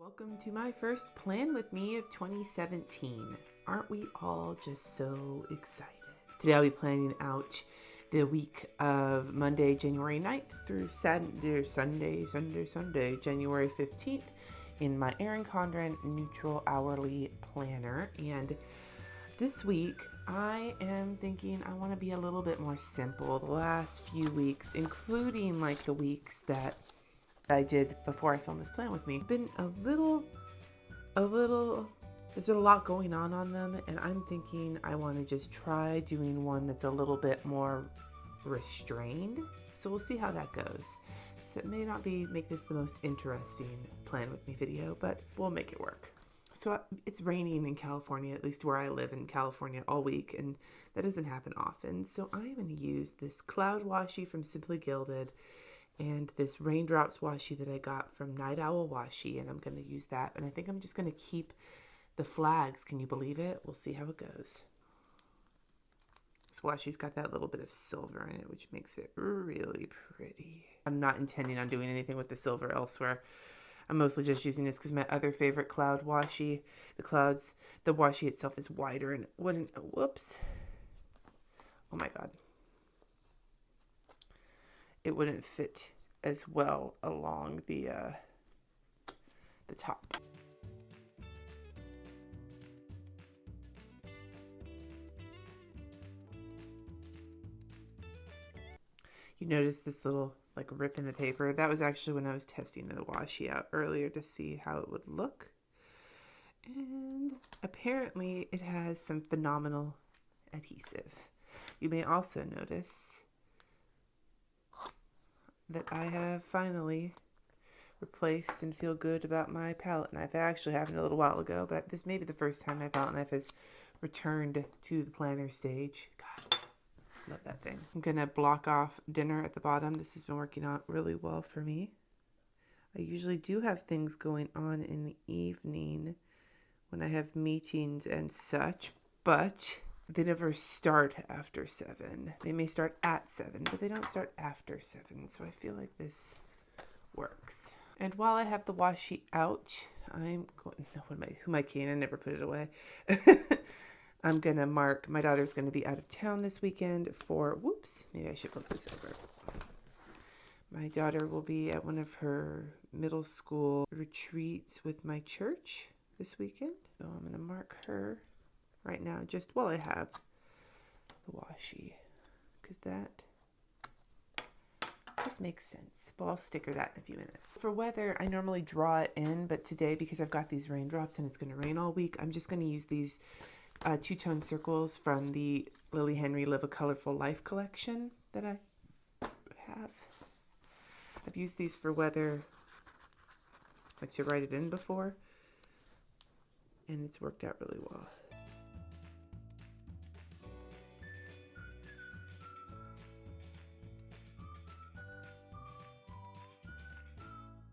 Welcome to my first Plan With Me of 2017. Aren't we all just so excited? Today I'll be planning out the week of Monday, January 9th through Sunday, January 15th in my Erin Condren Neutral Hourly Planner. And this week I am thinking I want to be a little bit more simple. The last few weeks, including like the weeks that I did before I filmed this plan with me, been there's been a lot going on them, and I'm thinking I want to just try doing one that's a little bit more restrained. So we'll see how that goes. So it may not make this the most interesting plan with me video, but we'll make it work. So it's raining in California, at least where I live in California, all week, and that doesn't happen often. So I'm going to use this cloud washi from Simply Gilded and this raindrops washi that I got from Night Owl Washi, and I'm going to use that. And I think I'm just going to keep the flags. Can you believe it? We'll see how it goes. This washi's got that little bit of silver in it, which makes it really pretty. I'm not intending on doing anything with the silver elsewhere. I'm mostly just using this because my other favorite cloud washi, the washi itself is wider and it wouldn't, whoops. Oh my God. It wouldn't fit as well along the top. You notice this little like rip in the paper? That was actually when I was testing the washi out earlier to see how it would look. And apparently it has some phenomenal adhesive. You may also notice that I have finally replaced and feel good about my palette knife. I actually happened a little while ago, but this may be the first time my palette knife has returned to the planner stage. God, love that thing. I'm gonna block off dinner at the bottom. This has been working out really well for me. I usually do have things going on in the evening when I have meetings and such, but they never start after 7. They may start at 7, but they don't start after 7. So I feel like this works. And while I have the washi out, I'm going, who am I kidding? I never put it away. I'm going to mark, my daughter's going to be out of town this weekend for, whoops, maybe I should flip this over. My daughter will be at one of her middle school retreats with my church this weekend. So I'm going to mark her right now, just while I have the washi, because that just makes sense. But I'll sticker that in a few minutes. For weather, I normally draw it in, but today, because I've got these raindrops and it's going to rain all week, I'm just going to use these two-tone circles from the Lily Henry Live a Colorful Life collection that I have. I've used these for weather, like to write it in before, and it's worked out really well.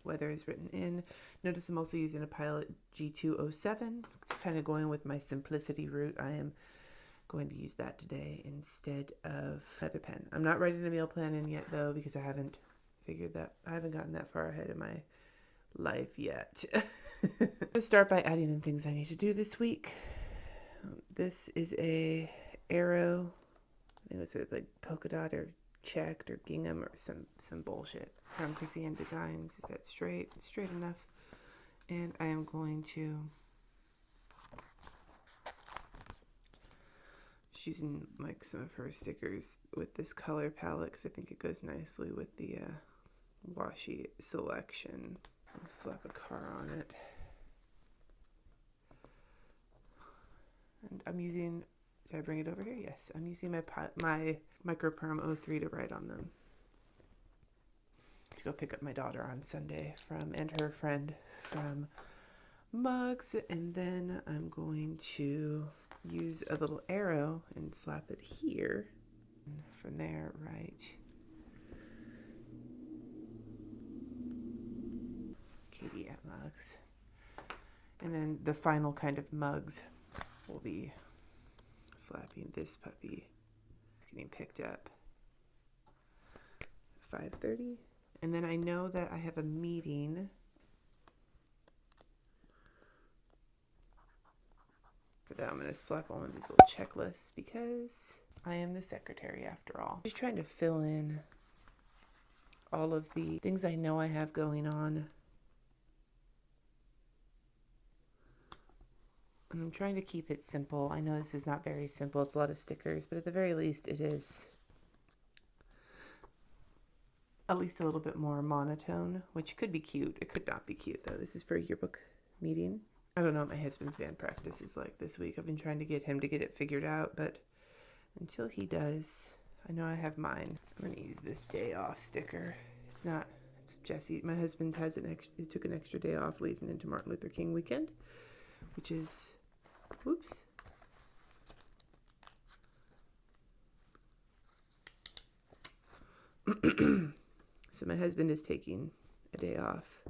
Weather is written in. Notice I'm also using a Pilot G207. It's kind of going with my simplicity route. I am going to use that today instead of feather pen. I'm not writing a meal plan in yet though, because I haven't gotten that far ahead in my life yet. Let's start by adding in things I need to do this week. This is a arrow. I think it's like polka dot or checked or gingham or some bullshit from Krissyanne Designs. Is that straight enough? And I am going to just using like some of her stickers with this color palette because I think it goes nicely with the washi selection. I'll slap a car on it, and I'm using, did I bring it over here? Yes, I'm using my Micro Perm 03 to write on them. To go pick up my daughter on Sunday and her friend from Mugs, and then I'm going to use a little arrow and slap it here. And from there, right. Katie at Mugs. And then the final kind of Mugs will be slapping this puppy. It's getting picked up. 5:30. And then I know that I have a meeting though. I'm going to slap on these little checklists because I am the secretary after all. Just trying to fill in all of the things I know I have going on. And I'm trying to keep it simple. I know this is not very simple. It's a lot of stickers, but at the very least it is at least a little bit more monotone, which could be cute. It could not be cute though. This is for a yearbook meeting. I don't know what my husband's band practice is like this week. I've been trying to get him to get it figured out, but until he does, I know I have mine. I'm going to use this day off sticker. It's Jesse. My husband he took an extra day off leading into Martin Luther King weekend, which is, whoops. So my husband is taking a day off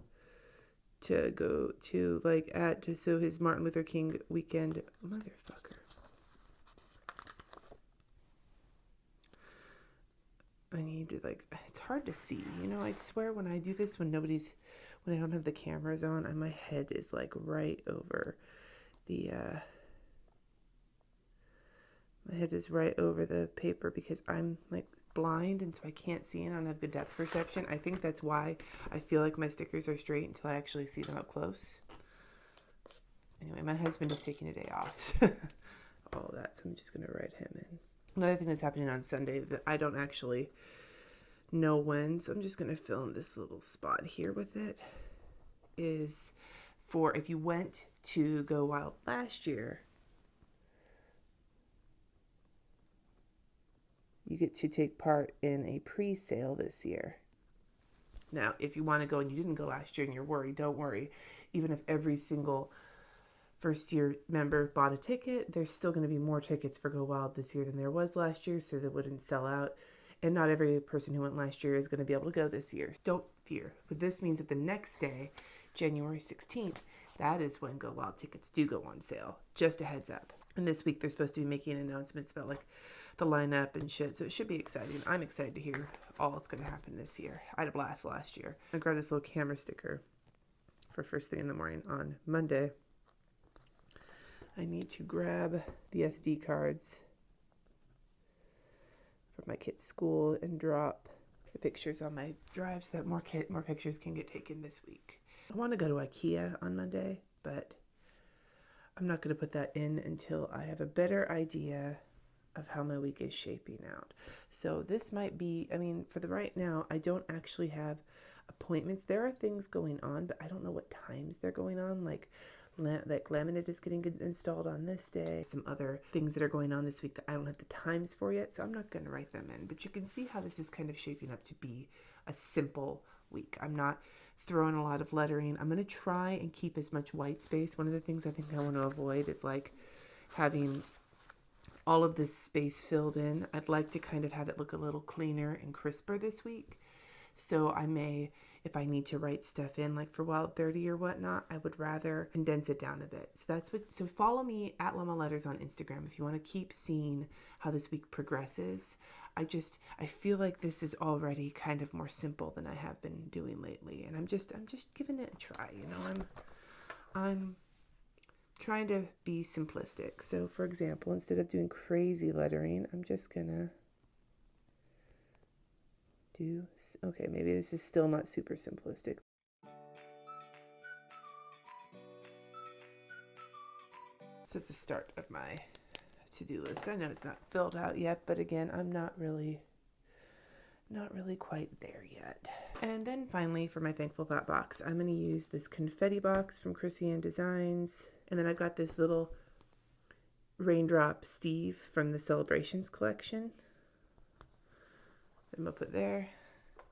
to go to so his Martin Luther King weekend, motherfucker. I need to it's hard to see, I swear when I do this, when I don't have the cameras on, and my head is right over the, my head is right over the paper because I'm blind and so I can't see and I don't have good depth perception. I think that's why I feel like my stickers are straight until I actually see them up close. Anyway, my husband is taking a day off. All that, so I'm just going to write him in. Another thing that's happening on Sunday that I don't actually know when, so I'm just going to fill in this little spot here with it, is for if you went to Go Wild last year, you get to take part in a pre-sale this year. Now, if you want to go and you didn't go last year and you're worried, don't worry. Even if every single first-year member bought a ticket, there's still going to be more tickets for Go Wild this year than there was last year, so that wouldn't sell out. And not every person who went last year is going to be able to go this year. Don't fear. But this means that the next day, January 16th, that is when Go Wild tickets do go on sale. Just a heads up. And this week they're supposed to be making announcements about the lineup and shit, so it should be exciting. I'm excited to hear all that's going to happen this year. I had a blast last year. I grabbed this little camera sticker for first thing in the morning on Monday. I need to grab the SD cards for my kid's school and drop the pictures on my drive so that more pictures can get taken this week. I want to go to IKEA on Monday, but I'm not going to put that in until I have a better idea of how my week is shaping out. So this might be, for the right now, I don't actually have appointments. There are things going on, but I don't know what times they're going on. Like laminate is getting installed on this day. Some other things that are going on this week that I don't have the times for yet, so I'm not going to write them in. But you can see how this is kind of shaping up to be a simple week. I'm not throwing a lot of lettering. I'm going to try and keep as much white space. One of the things I think I want to avoid is having all of this space filled in. I'd like to kind of have it look a little cleaner and crisper this week. So I may, if I need to write stuff in for Wild 30 or whatnot, I would rather condense it down a bit. So follow me at Llama Letters on Instagram if you want to keep seeing how this week progresses. I feel like this is already kind of more simple than I have been doing lately. And I'm just giving it a try, I'm trying to be simplistic. So for example, instead of doing crazy lettering, I'm just gonna okay, maybe this is still not super simplistic. So it's the start of my to-do list. I know it's not filled out yet, but again, I'm not really quite there yet. And then finally, for my Thankful Thought box, I'm going to use this confetti box from Krissyanne Designs. And then I've got this little Raindrop Steve from the Celebrations collection. I'm going to put there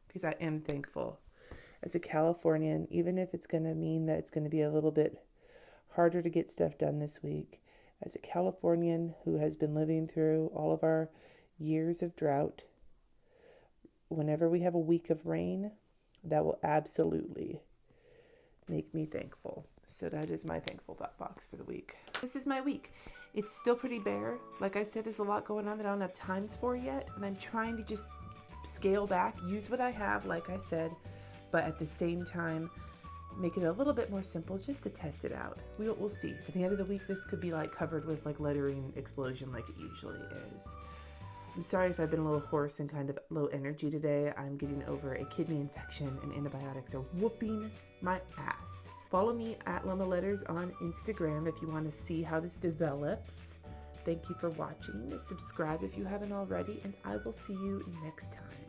because I am thankful. As a Californian, even if it's going to mean that it's going to be a little bit harder to get stuff done this week, as a Californian who has been living through all of our years of drought, whenever we have a week of rain, that will absolutely make me thankful. So that is my Thankful Thought box for the week. This is my week. It's still pretty bare. Like I said, there's a lot going on that I don't have times for yet, and I'm trying to just scale back, use what I have, like I said, but at the same time, make it a little bit more simple just to test it out. We'll see. At the end of the week, this could be like covered with like lettering explosion like it usually is. I'm sorry if I've been a little hoarse and kind of low energy today. I'm getting over a kidney infection and antibiotics are whooping my ass. Follow me at Llama Letters on Instagram if you want to see how this develops. Thank you for watching. Subscribe if you haven't already, and I will see you next time.